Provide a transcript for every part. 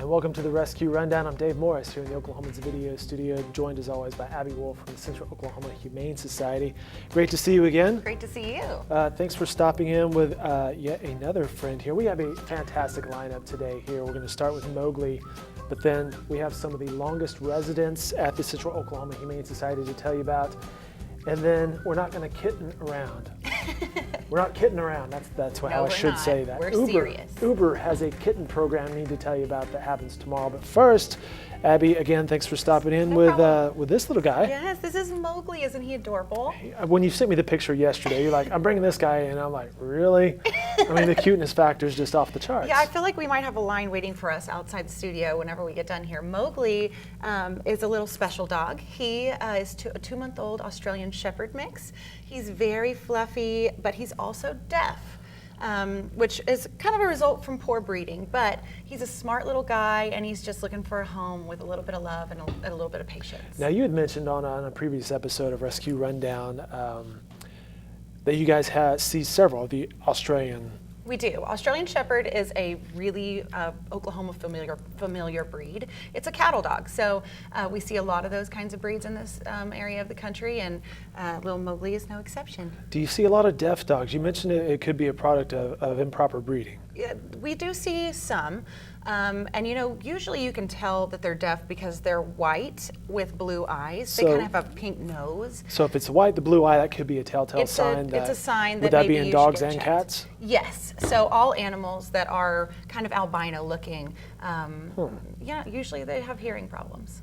welcome to the Rescue Rundown. I'm Dave Morris here in the Oklahoman's Video Studio, joined as always by Abby Wolf from the Central Oklahoma Humane Society. Great to see you again. Great to see you. Thanks for stopping in with yet another friend here. We have a fantastic lineup today here. We're going to start with Mowgli, but then we have some of the longest residents at the Central Oklahoma Humane Society to tell you about. And then we're not going to kitten around. We're not kidding around. That's how I should say that. We're serious. Uber has a kitten program I need to tell you about that happens tomorrow. But first, Abby, again, thanks for stopping in with this little guy. Yes, this is Mowgli. Isn't he adorable? When you sent me the picture yesterday, you're like, I'm bringing this guy in. I'm like, really? I mean, the cuteness factor is just off the charts. Yeah, I feel like we might have a line waiting for us outside the studio whenever we get done here. Mowgli is a little special dog. He is a 2-month-old Australian Shepherd mix. He's very fluffy, but he's also deaf. Which is kind of a result from poor breeding, but he's a smart little guy and he's just looking for a home with a little bit of love and a little bit of patience. Now, you had mentioned on a previous episode of Rescue Rundown that you guys see several of the Australian. We do. Australian Shepherd is a really Oklahoma familiar breed. It's a cattle dog, so we see a lot of those kinds of breeds in this area of the country, and little Mowgli is no exception. Do you see a lot of deaf dogs? You mentioned it could be a product of improper breeding. Yeah, we do see some, and usually you can tell that they're deaf because they're white with blue eyes. They kind of have a pink nose. So if it's white, the blue eye, that could be a telltale sign. It's a sign that would that maybe be in you dogs should get and checked. cats? Yes. So all animals that are kind of albino looking, yeah, usually they have hearing problems.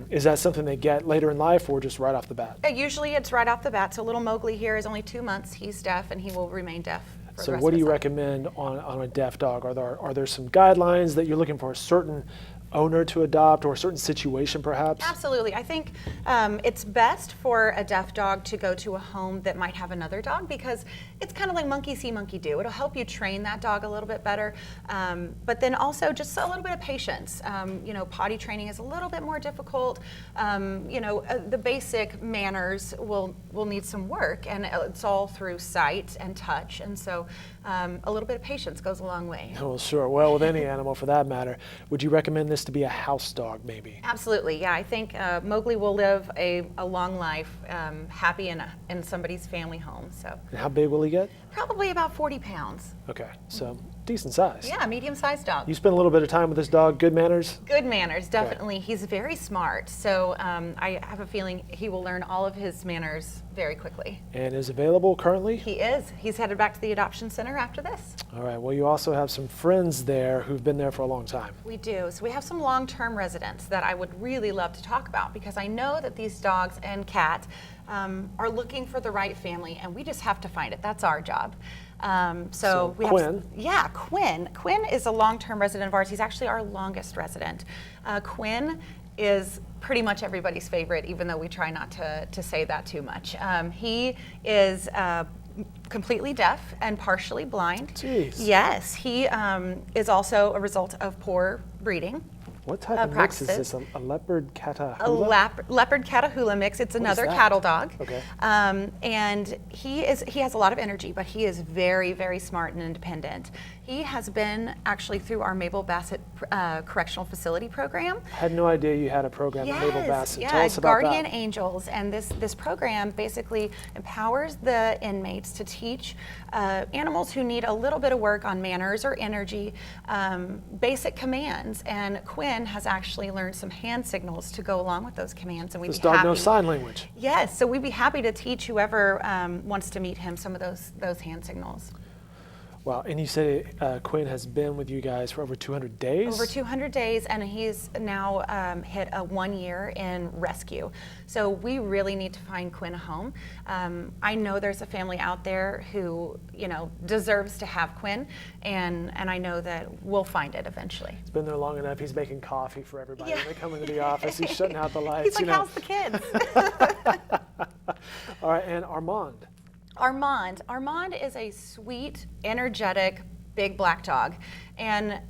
Is that something they get later in life or just right off the bat? Usually it's right off the bat. So little Mowgli here is only 2 months. He's deaf and he will remain deaf. So what do you recommend on a deaf dog? Are there some guidelines that you're looking for a certain owner to adopt or a certain situation perhaps? Absolutely. I think it's best for a deaf dog to go to a home that might have another dog because it's kind of like monkey see, monkey do. It'll help you train that dog a little bit better. But then also just a little bit of patience. Potty training is a little bit more difficult. The basic manners will need some work, and it's all through sight and touch. And so a little bit of patience goes a long way. Well, sure. Well, with any animal for that matter. Would you recommend this to be a house dog maybe? Absolutely, yeah. I think Mowgli will live a long life, happy in somebody's family home. So. And how big will he get? Probably about 40 pounds. Okay, so decent size. Yeah, medium-sized dog. You spend a little bit of time with this dog, good manners? Good manners, definitely. Okay. He's very smart, so I have a feeling he will learn all of his manners very quickly. And is available currently? He is. He's headed back to the adoption center after this. All right, well, you also have some friends there who've been there for a long time. We do. So we have some long-term residents that I would really love to talk about because I know that these dogs and cats are looking for the right family, and we just have to find it. That's our job. So we Quinn. have Quinn. Quinn is a long-term resident of ours. He's actually our longest resident. Quinn is pretty much everybody's favorite, even though we try not to say that too much. He is completely deaf and partially blind. Jeez. Yes, he is also a result of poor breeding. What type of mix is this? A leopard Catahoula? A leopard Catahoula mix. It's another cattle dog. Okay. And he has a lot of energy, but he is very, very smart and independent. He has been actually through our Mabel Bassett Correctional Facility program. I had no idea you had a program at Mabel Bassett. Yeah, Tell us about Guardian that. Angels. And this program basically empowers the inmates to teach animals who need a little bit of work on manners or energy, basic commands. And Quinn has actually learned some hand signals to go along with those commands. And This dog knows sign language. Yes, so we'd be happy to teach whoever wants to meet him some of those hand signals. Wow, and you said Quinn has been with you guys for over 200 days? Over 200 days, and he's now hit a 1 year in rescue. So we really need to find Quinn a home. I know there's a family out there who, deserves to have Quinn, and I know that we'll find it eventually. He's been there long enough. He's making coffee for everybody when they come into the office. He's shutting out the lights. He's like, how's the kids? All right, and Armand. Armand is a sweet, energetic, big black dog. And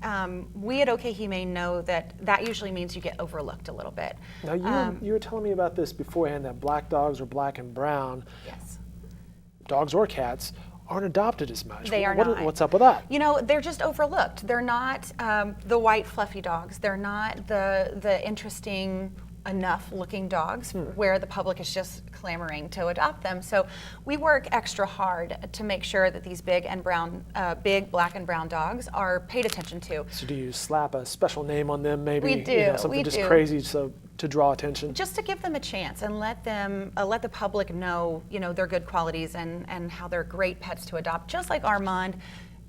we at OK Humane know that usually means you get overlooked a little bit. Now, you were telling me about this beforehand, that black dogs are black and brown. Yes. Dogs or cats aren't adopted as much. They are not. What's up with that? You know, they're just overlooked. They're not the white fluffy dogs. They're not the interesting enough looking dogs where the public is just clamoring to adopt them. So we work extra hard to make sure that these big black and brown dogs are paid attention to. So do you slap a special name on them, maybe? We do. Something we just do. crazy so to draw attention? Just to give them a chance and let the public know, their good qualities and how they're great pets to adopt. Just like Armand.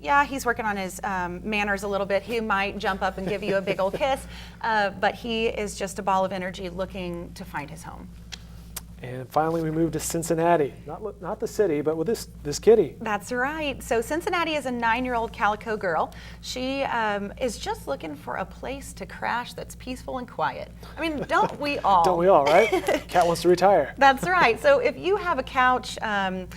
Yeah, he's working on his manners a little bit. He might jump up and give you a big old kiss, but he is just a ball of energy looking to find his home. And finally, we moved to Cincinnati. Not the city, but with this kitty. That's right. So Cincinnati is a 9-year-old calico girl. She is just looking for a place to crash that's peaceful and quiet. I mean, don't we all? Don't we all, right? Cat wants to retire. That's right. So if you have a couch and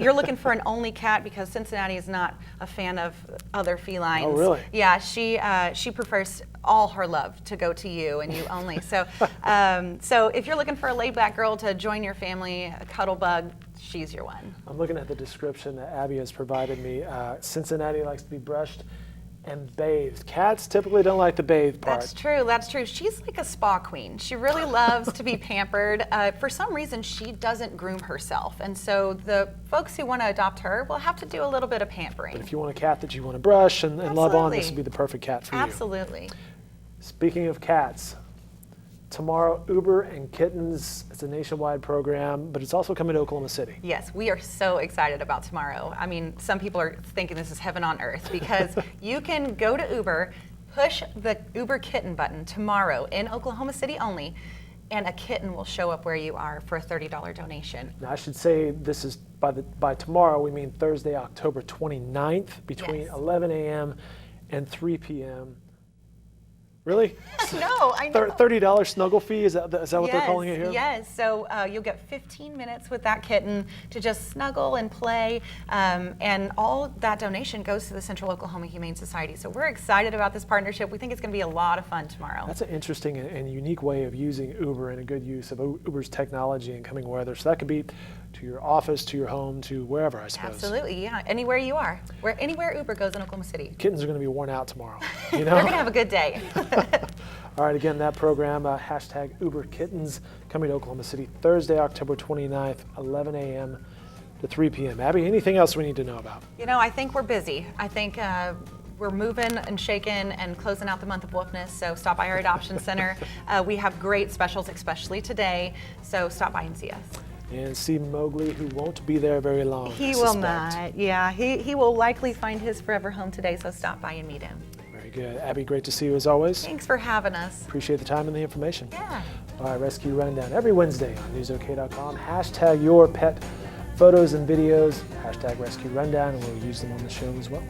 you're looking for an only cat, because Cincinnati is not a fan of other felines. Oh, really? Yeah, she prefers all her love to go to you and you only. So, so if you're looking for a laid-back girl to join your family, a cuddle bug, she's your one. I'm looking at the description that Abby has provided me. Cincinnati likes to be brushed and bathed. Cats typically don't like the bathe part. That's true. That's true. She's like a spa queen. She really loves to be pampered. For some reason, she doesn't groom herself, and so the folks who want to adopt her will have to do a little bit of pampering. But if you want a cat that you want to brush and love on, this would be the perfect cat for you. Absolutely. Speaking of cats, tomorrow Uber and Kittens, it's a nationwide program, but it's also coming to Oklahoma City. Yes, we are so excited about tomorrow. I mean, some people are thinking this is heaven on earth because you can go to Uber, push the Uber Kitten button tomorrow in Oklahoma City only, and a kitten will show up where you are for a $30 donation. Now, I should say this is by tomorrow, we mean Thursday, October 29th, between 11 a.m. and 3 p.m. Really? No, I know. $30 snuggle fee, is that what they're calling it here? Yes, so you'll get 15 minutes with that kitten to just snuggle and play, and all that donation goes to the Central Oklahoma Humane Society. So we're excited about this partnership. We think it's going to be a lot of fun tomorrow. That's an interesting and unique way of using Uber and a good use of Uber's technology in coming weather. So that could be to your office, to your home, to wherever, I suppose. Absolutely, yeah. Anywhere you are. Anywhere Uber goes in Oklahoma City. Kittens are going to be worn out tomorrow. They're going to have a good day. All right, again, that program, hashtag Uber Kittens, coming to Oklahoma City Thursday, October 29th, 11 a.m. to 3 p.m. Abby, anything else we need to know about? I think we're busy. I think we're moving and shaking and closing out the month of Woofness, so stop by our adoption center. We have great specials, especially today, so stop by and see us. And see Mowgli, who won't be there very long. He will not. Yeah, he will likely find his forever home today, so stop by and meet him. Very good. Abby, great to see you as always. Thanks for having us. Appreciate the time and the information. Yeah. All right, Rescue Rundown every Wednesday on newsok.com. Hashtag your pet photos and videos. Hashtag Rescue Rundown, and we'll use them on the show as well.